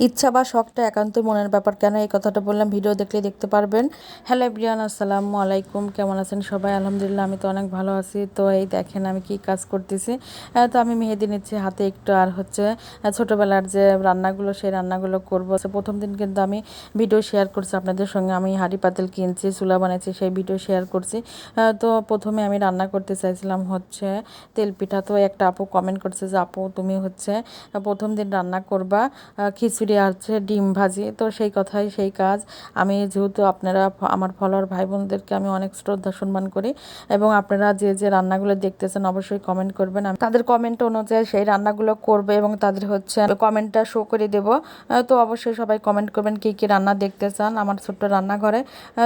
ইচ্ছা বা শখটা একান্ত মনের ব্যাপার। কেন এই কথাটা বললাম, ভিডিও দেখলে দেখতে পারবেন। হ্যালো এভরিওয়ান, আসসালামু আলাইকুম। কেমন আছেন সবাই? আলহামদুলিল্লাহ, আমি তো অনেক ভালো আছি। তো এই দেখেন আমি কি কাজ করতেছি। তো আমি মেহেদি নিচ্ছি হাতে একটু, আর হচ্ছে ছোটোবেলার যে রান্নাগুলো সেই রান্নাগুলো করবো। প্রথম দিন কিন্তু আমি ভিডিও শেয়ার করছি আপনাদের সঙ্গে, আমি হাঁড়ি পাতিল কিনছি, চুলা বানাইছি, সেই ভিডিও শেয়ার করছি। তো প্রথমে আমি রান্না করতে চাইছিলাম হচ্ছে তেল পিঠা। তো একটা আপু কমেন্ট করছে যে আপু তুমি হচ্ছে প্রথম দিন রান্না করবা খিচুড়ি আছে ডিম ভাজি। তো সেই কথাই সেই কাজ। আমি যেহেতু আপনারা আমার ফলোয়ার ভাই বোনদেরকে আমি অনেক শ্রদ্ধা সম্মান করি, এবং আপনারা যে যে রান্নাগুলো দেখতেছেন অবশ্যই কমেন্ট করবেন। আমি তাদের কমেন্ট অনুযায়ী সেই রান্নাগুলো করবে এবং তাদের হচ্ছে কমেন্টটা শো করে দেব। তো অবশ্যই সবাই কমেন্ট করবেন কী কী রান্না দেখতে চান আমার ছোট্ট রান্নাঘরে।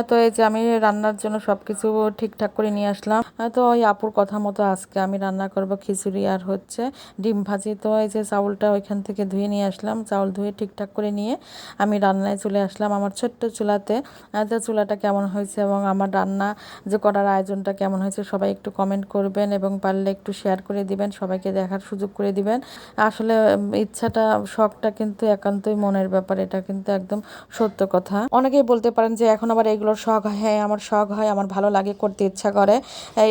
তো এই যে আমি রান্নার জন্য সব কিছু ঠিকঠাক করে নিয়ে আসলাম। তো ওই আপুর কথা মতো আজকে আমি রান্না করব খিচুড়ি আর হচ্ছে ডিম ভাজি। তো এই যে চাউলটা ওইখান থেকে ধুয়ে নিয়ে আসলাম, চাউল ধুয়ে ঠিকঠাক করে নিয়ে আমি রান্নায় চলে আসলাম আমার ছোট্ট চুলাতে। যে চুলাটা কেমন হয়েছে এবং আমার রান্না যে করার আয়োজনটা কেমন হয়েছে সবাই একটু কমেন্ট করবেন, এবং পারলে একটু শেয়ার করে দিবেন, সবাইকে দেখার সুযোগ করে দিবেন। আসলে ইচ্ছাটা শখটা কিন্তু একান্তই মনের ব্যাপার, এটা কিন্তু একদম সত্য কথা। অনেকেই বলতে পারেন যে এখন আবার এগুলোর শখ হয়। হ্যাঁ, আমার শখ হয়, আমার ভালো লাগে, করতে ইচ্ছা করে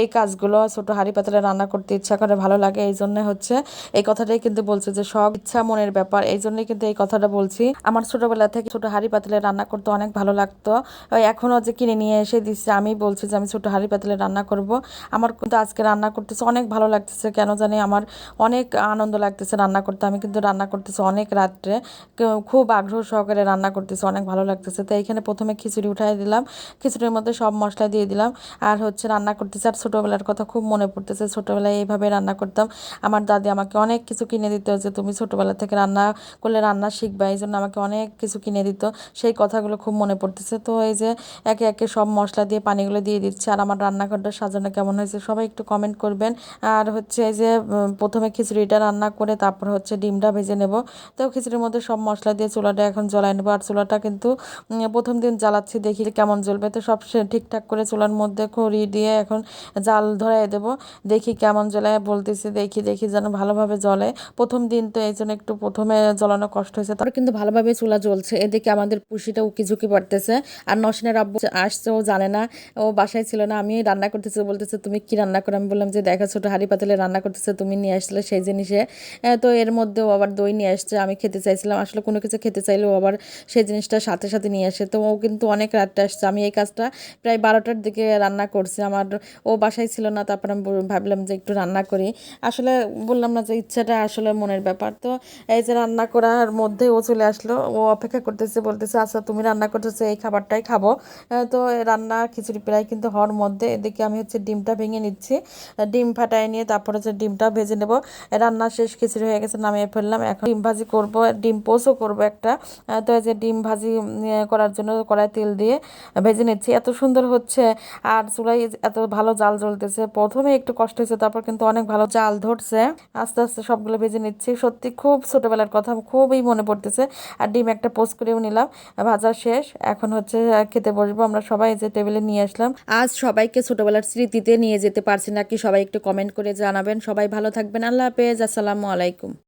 এই কাজগুলো, ছোট হাঁড়ি পাতিলে রান্না করতে ইচ্ছা করে, ভালো লাগে। এই জন্য হচ্ছে এই কথাটাই কিন্তু বলছে যে শখ ইচ্ছা মনের ব্যাপার, এই জন্যই কিন্তু এই কথাটা বলছি। আমার ছোটবেলা থেকে ছোট হাঁড়ি পাতিলে রান্না করতে অনেক ভালো লাগতো। এখনও যে কিনে নিয়ে এসে দিচ্ছে, আমি বলছি যে আমি ছোট হাঁড়ি পাতিলে রান্না করব। আমার কিন্তু আজকে রান্না করতেছে অনেক ভালো লাগতেছে, কেন জানি আমার অনেক আনন্দ লাগতেছে রান্না করতে। আমি কিন্তু রান্না করতেছি অনেক রাত্রে, খুব আগ্রহ সহকারে রান্না করতেছে, অনেক ভালো লাগতেছে। তো এইখানে প্রথমে খিচুড়ি উঠাই দিলাম, খিচুড়ির মধ্যে সব মশলা দিয়ে দিলাম, আর হচ্ছে রান্না করতেছে। আর ছোটোবেলার কথা খুব মনে পড়তেছে, ছোটোবেলায় এইভাবে রান্না করতাম। আমার দাদি আমাকে অনেক কিছু কিনে দিত, যে তুমি ছোটোবেলা থেকে রান্না করলে রান্না শিখবা, এই জন্য আমাকে অনেক কিছু কিনে দিত। সেই কথাগুলো খুব মনে পড়তেছে। তো এই যে একে একে সব মশলা দিয়ে পানিগুলো দিয়ে দিচ্ছে। আর আমার রান্নাঘরটা সাজানো কেমন হয়েছে সবাই একটু কমেন্ট করবেন। আর হচ্ছে এই যে প্রথমে খিচুড়িটা রান্না করে তারপর হচ্ছে ডিমটা ভেজে নেব। তো খিচুড়ির মধ্যে সব মশলা দিয়ে চুলাটা এখন জ্বলাই নেবো। আর চুলাটা কিন্তু প্রথম দিন জ্বালাচ্ছি, দেখি কেমন জ্বলবে। তো সব ঠিকঠাক করে চুলার মধ্যে খড়ি দিয়ে এখন জাল ধরাই দেবো, দেখি কেমন জ্বলে। বলতেছি দেখি দেখি যেন ভালোভাবে জ্বলে। প্রথম দিন তো এই জন্য একটু প্রথমে জ্বলানো কষ্ট হয়েছে, তারপর কিন্তু ভালোভাবে চুলা জ্বলছে। এদিকে আমাদের পুষিটা উকিঝুঁকি পড়তেছে। আর নসিনের আব্বু আসছে, ও জানে না, ও বাসায় ছিল না, আমি রান্না করতেছি। বলতেছে তুমি কি রান্না করো? আমি বললাম যে দেখা ছোটো হাঁড়ি পাতিলে রান্না করতেছে, তুমি নিয়ে আসলে সেই জিনিসে। তো এর মধ্যেও আবার দই নিয়ে আসছে, আমি খেতে চাইছিলাম, আসলে কোনো কিছু খেতে চাইলেও আবার সেই জিনিসটা সাথে সাথে নিয়ে আসে। তো ও কিন্তু অনেক রাতটা আসছে, আমি এই কাজটা প্রায় 12টার দিকে রান্না করছি। আমার ও বাসায় ছিল না, তারপর আমি ভাবলাম যে একটু রান্না করি। আসলে বললাম না যে ইচ্ছাটা আসলে মনের ব্যাপার। তো এই যে রান্না করার মধ্যে ও চলে আসলো, ও অপেক্ষা করতেছে, বলতেছে আচ্ছা তুমি রান্না করতেছো, এই খাবারটাই খাবো। তো রান্না খিচুড়ি প্রায় কিন্তু হওয়ার মধ্যে এদিকে আমি হচ্ছে ডিমটা ভেঙে নিচ্ছি, ডিম ফাটাই নিয়ে তারপর হচ্ছে ডিমটা ভেজে নেব। রান্না শেষ, খিচুড়ি হয়ে গেছে, নামিয়ে ফেললাম। এখন ডিম ভাজি করব, ডিম পোস্টও করব একটা। তো এই যে ডিম ভাজি করার জন্য কড়াই তেল দিয়ে ভেজে নিচ্ছি, এত সুন্দর হচ্ছে। আর চুলাই এত ভালো জাল জ্বলতেছে, প্রথমে একটু কষ্ট হয়েছে, তারপর কিন্তু অনেক ভালো জাল ধরছে। আস্তে আস্তে সবগুলো ভেজে নিচ্ছি, সত্যি খুব ছোটবেলার কথা খুবই মনে পড়তেছে। আর ডিম একটা পোস্ট করেও নিলাম, ভাজা শেষ। এখন হচ্ছে খেতে বসবো আমরা সবাই, যে টেবিলে নিয়ে আসলাম। আজ সবাইকে ছোটবেলার স্মৃতিতে নিয়ে যেতে পারছি নাকি সবাই একটু কমেন্ট করে জানাবেন। সবাই ভালো থাকবেন, আল্লাহ হাফেজ, আসসালামু আলাইকুম।